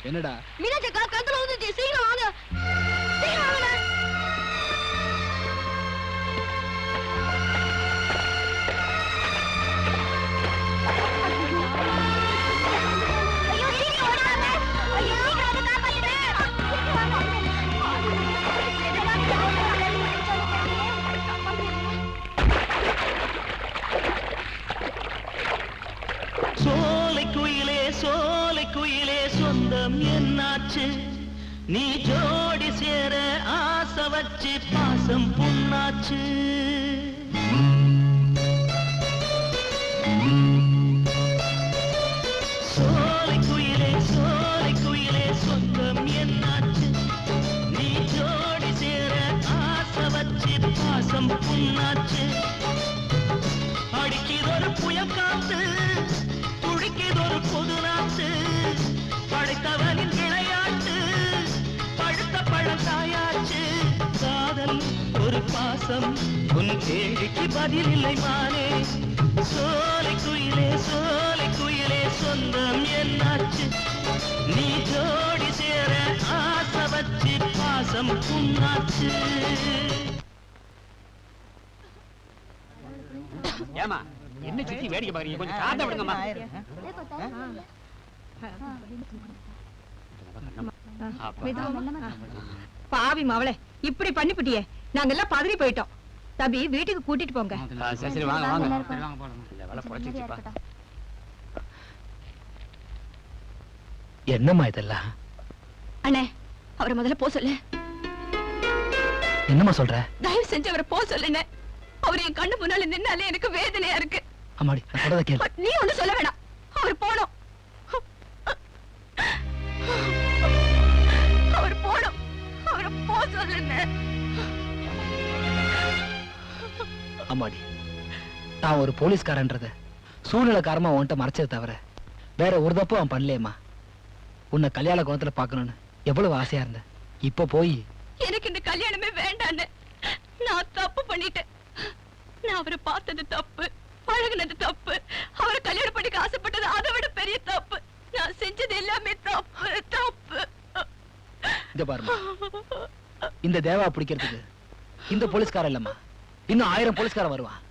என்னடா மீனாட்சிக்கா கந்தல வந்து சீக்கிரம் வாங்க சீக்கிரம் வாங்க சோலை குயிலே சொந்தம் என்னாச்சு நீ ஜோடி சேர ஆசை வச்சு பாசம் புண்ணாச்சு சோலை குயிலே சொந்தம் என்னாச்சு நீ ஜோடி சேர ஆசை வச்சு பாசம் புண்ணாச்சு அடிக்கிறொரு புயக்காத்து துடிக்கிறொரு பொது நாட்டு படைத்தவனின் விளையாட்டு பழுத்த பழத்தாயாச்சு காதல் ஒரு பாசம் உன் கேள்விக்கு பதில் இல்லை மானே சோலை குயிலே சொந்தம் என்னாச்சு நீ ஜோடி சேர ஆசை வச்சு பாசம் புண்ணாச்சு ஏமா என்ன சுத்தி வேடிக்கை பாக்குறீங்க கொஞ்சம் காத விடுங்கம்மா பாவி மாவளே இப்படி பண்ணிவிட்டியே நாங்க எல்லாம் பதறி போயிட்டோம் தம்பி வீட்டுக்கு கூட்டிட்டு போங்க சரி வாங்க வாங்க என்னம்மா இதெல்லாம் அண்ணே அவரை முதல்ல போ சொல்லு என்னம்மா சொல்ற தயவு செஞ்சு அவரை போ சொல்லுன்னு அவர் என் கண்ணு முன்னால நின்னாலே எனக்கு வேதனையா இருக்கு அம்மாடி நான் சொல்றத கேளு நீ ஒண்ணு சொல்ல வேணாம் அவர் போணும் அவர் போணும் அவரை போ சொல்லுன்னு அம்மாடி நான் ஒரு போலீஸ்காரன்றத சூழ்நிலை காரமா உன்கிட்ட மறைச்சது தவிர வேற ஒரு தப்பு அவன் பண்ணலையம்மா உன்னை கல்யாண கோலத்துல பாக்கணும்னு எவ்வளவு ஆசையா இருந்த இப்ப போய் எனக்கு இந்த கல்யாணமே வேண்டான்னு நான் தப்பு பண்ணிட்டேன் நான் அவரை பார்த்தது தப்பு பழகுனது தப்பு அவரை கல்யாணம் பண்ணிக்க ஆசைப்பட்டது அதை விட பெரிய தப்பு நான் செஞ்சது எல்லாமே தப்பு தப்பு இந்த பாருமா இந்த தேவா பிடிக்கிறதுக்கு இந்த போலீஸ்காரன் இல்லம்மா இன்னும் 1000 போலீஸ்காரன் வருவான்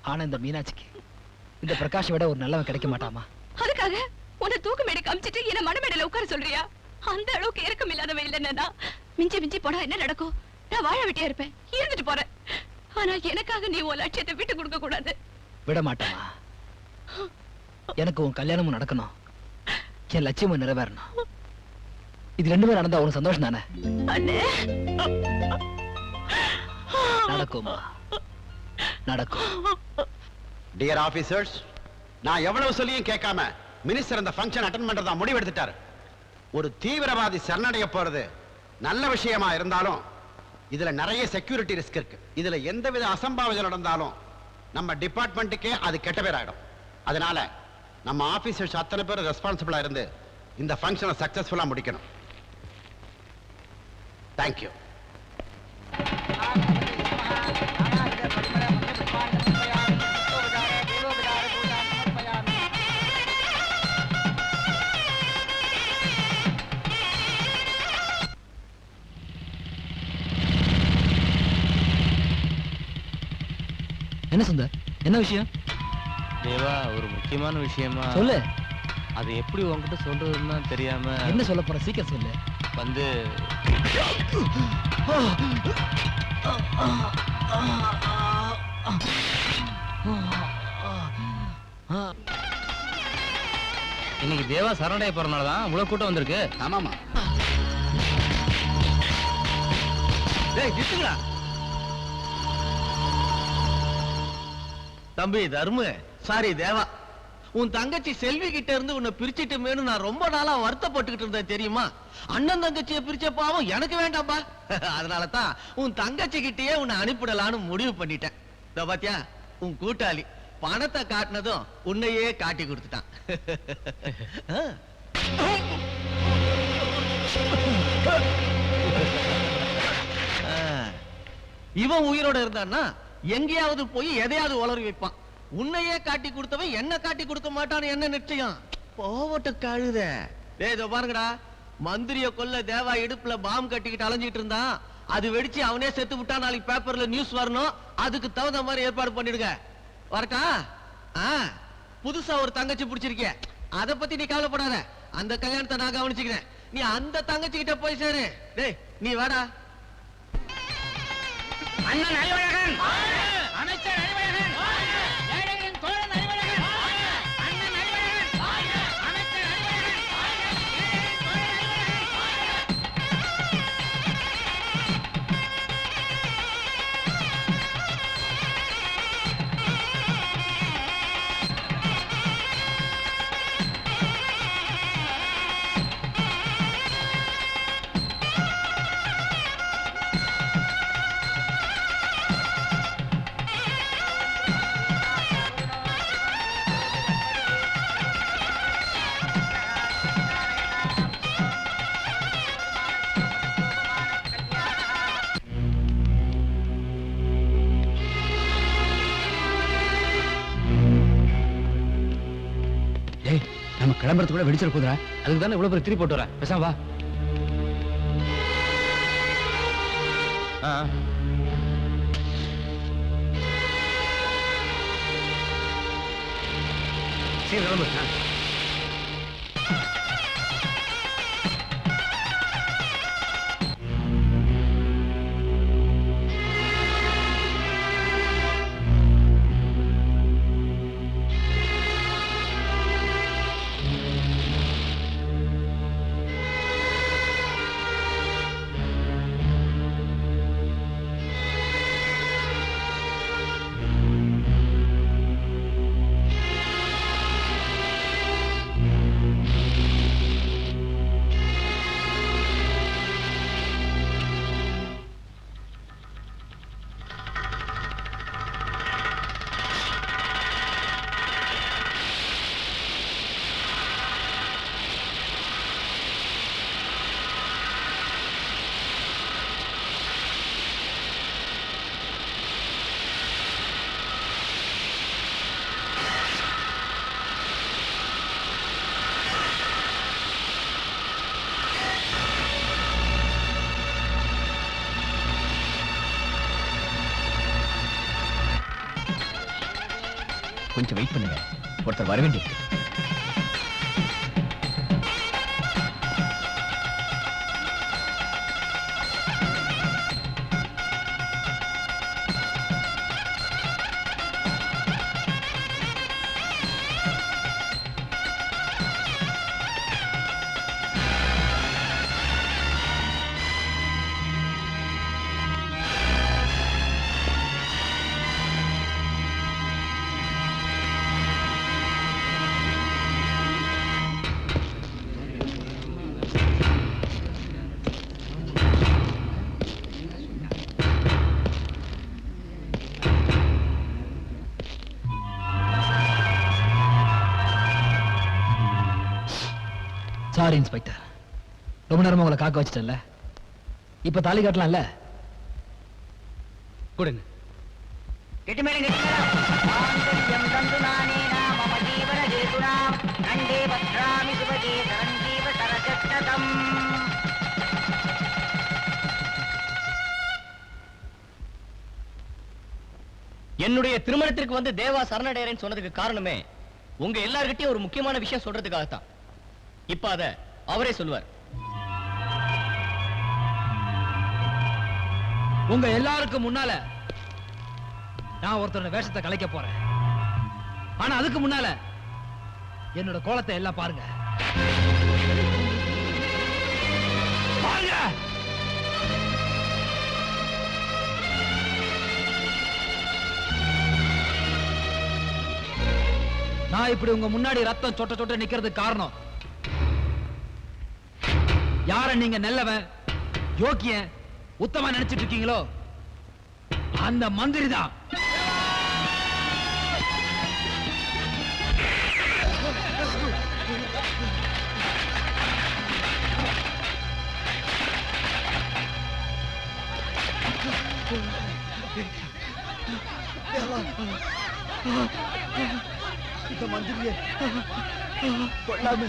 ஆனா இந்த மீனாட்சிக்கு இந்த பிரகாஷ் விட ஒரு நல்லவன் கிடைக்க மாட்டாமா அதுக்காக உன்னை தூக்கு மேடை காமிச்சிட்டு என்ன மனமேடையில உட்கார சொல்றியா அந்த அளவுக்கு இறக்கம் இல்லாதவன் இல்லைன்னா மிஞ்சி போனா என்ன நடக்கும் நான் வாழ விட்டே இருப்பேன் இருந்துட்டு போறேன் ஆனா எனக்காக நீ உன் லட்சியத்தை விட்டு கொடுக்க கூடாது விட மாட்டேமா எனக்கு உன் கல்யாணமும் நடக்கணும் என் லட்சியமும் நிறைவேறணும் இது ரெண்டுமே நடந்தா உனக்கு சந்தோஷம் தானே நடக்குமா நடக்கும் டியர் ஆபீசர்ஸ் நான் எவ்வளவு சொல்லியும் கேட்காம மினிஸ்டர் அந்த ஃபங்க்ஷன் அட்டெண்ட் பண்றதா முடிவு எடுத்துட்டாரு ஒரு தீவிரவாதி சரணடைய போறது நல்ல விஷயமா இருந்தாலும் இதுல நிறைய செக்யூரிட்டி ரிஸ்க் இருக்கு இதுல எந்தவித அசம்பாவிதம் நடந்தாலும் நம்ம டிபார்ட்மெண்ட்டுக்கே அது கெட்ட பேர் ஆயிடும் அதனால நம்ம ஆபீசர்ஸ் அத்தனை பேர் ரெஸ்பான்சிபிளா இருந்து இந்த ஃபங்க்ஷனை சக்சஸ்ஃபுல்லா முடிக்கணும் தேங்க்யூ என்ன சுந்தர் என்ன விஷயம் தேவா ஒரு முக்கியமான விஷயமா சொல்லு அது எப்படி உன்கிட்ட சொல்றதுன்னு தெரியாம என்ன சொல்ல போற சீக்கிரம் சொல்லு வந்து இன்னைக்கு தேவா சரணடைய போறனாலதான் இவ்வளவு கூட்டம் வந்திருக்கு ஆமாமா தம்பி தர்மு சாரி தேவா உன் தங்கச்சி செல்வி கிட்ட இருந்து உன்னை பிரிச்சுட்டுமேனு நான் ரொம்ப நாளா வருத்தப்பட்டுக்கிட்டு இருந்தேன் தெரியுமா அண்ணன் தங்கச்சியை பிரிச்ச பாவம் எனக்கு வேண்டாம்பா அதனாலதான் உன் தங்கச்சி கிட்டயே உன்னை அனுப்பிடலான்னு முடிவு பண்ணிட்டேன் இதோ பாத்தியா உன் கூட்டாளி பணத்தை காட்டினதும் உன்னையே காட்டி கொடுத்துட்டான் இவன் உயிரோட இருந்தான்னா எங்கேயாவது போய் எதையாவது உளறி வைப்பான் உன்னையே காட்டி கொடுத்தவன் என்ன காட்டி கொடுக்க மாட்டான்னு என்ன நிச்சயம் போவட்டு கழுத ஏதோ பாருங்கடா மந்திரிய கொல்ல தேவா இடுப்புல பாம் கட்டிக்கிட்டு அலைஞ்சிட்டு இருந்தான். அது வெடிச்சு அவனே செத்து விட்டா நாளைக்கு பேப்பர்ல நியூஸ் வரணும். அதுக்கு தகுந்த மாதிரி ஏற்பாடு பண்ணிடுங்க. வரட்டா? புதுசா ஒரு தங்கச்சி பிடிச்சிருக்கிய, அத பத்தி நீ கவலைப்படாத. அந்த கல்யாணத்தை நான் கவனிச்சுக்கிறேன். நீ அந்த தங்கச்சி கிட்ட போய் சேரு. டேய் நீ வாடா. அண்ணன் அறிவழகன், அமைச்சர் அறிவழகன், ஏழைகளின் தோழன் அறிவழகன், அண்ணன் அறிவழகன், அமைச்சர் அறிவழகன், ஏழைகளின் தோழன் அறிவழகன். ஏய், நம்ம கிளம்புறது கூட வெடிச்சிட போதுடா. அதுக்கு தானே இவ்வளவு பேர் திரி போட்டு வரேன். பேசாம வா. சரி கிளம்பு. கொஞ்சம் வெயிட் பண்ணுங்க, ஒருத்தர் வர வேண்டியது. சாரி இன்ஸ்பெக்டர், ரொம்ப நேரமா உங்களை காக்க வச்சிட்டேன்ல. இப்ப தாலி கட்டலாம்ல? கொடுங்க. கெட்டி மேளம் கெட்டி மேளம் ஆந்தரியம் தந்து நானேனா மம ஜீவன ஜேதுனா நண்டே பத்ராமி சுபகே சரஞ்சீவ சரஜட்டதம். என்னுடைய திருமணத்திற்கு வந்து தேவா சரணடையறேன்னு சொன்னதுக்கு காரணமே உங்க எல்லார்கிட்டயும் ஒரு முக்கியமான விஷயம் சொல்றதுக்காகத்தான். இப்ப அத அவரே சொல்லுவார். உங்க எல்லாருக்கும் முன்னால நான் ஒருத்தரோட வேஷத்தை கலைக்க போறேன். ஆனா அதுக்கு முன்னால என்னோட கோலத்தை எல்லாம் பாருங்க. பாருங்க. நான் இப்படி உங்க முன்னாடி ரத்தம் சொட்ட சொட்ட நிக்கிறதுக்கு காரணம், யார நீங்க நல்லவன், யோக்கியன், உத்தம நினைச்சிட்டு இருக்கீங்களோ அந்த மந்திரி தான். இந்த மந்திரியை கொள்ளாம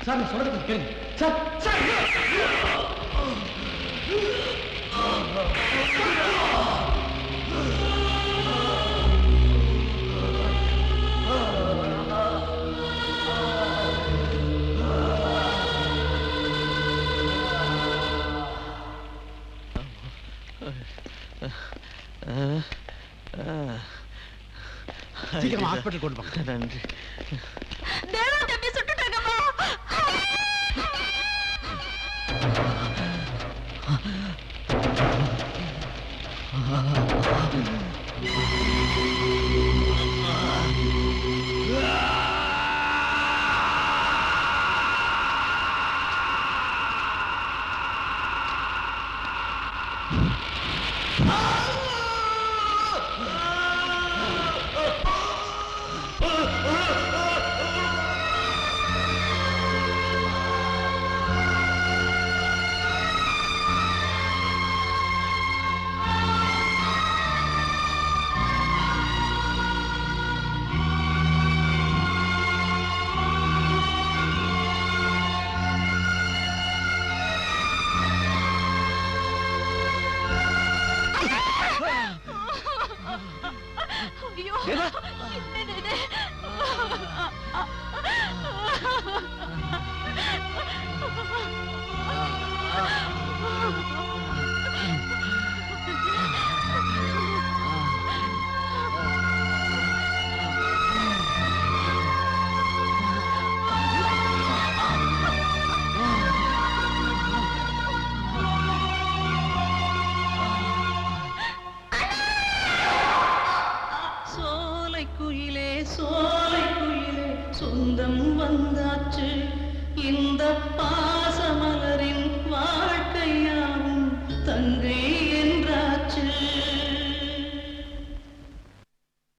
சார் நான் சொல்றது கேளுங்க சார் சார் சீக்கிரமா ஹாஸ்பிட்டல் கொண்டு போங்க. நன்றி. தேவா தம்பி சுட்டுட்டாங்கம்மா. ஐயோ, இந்த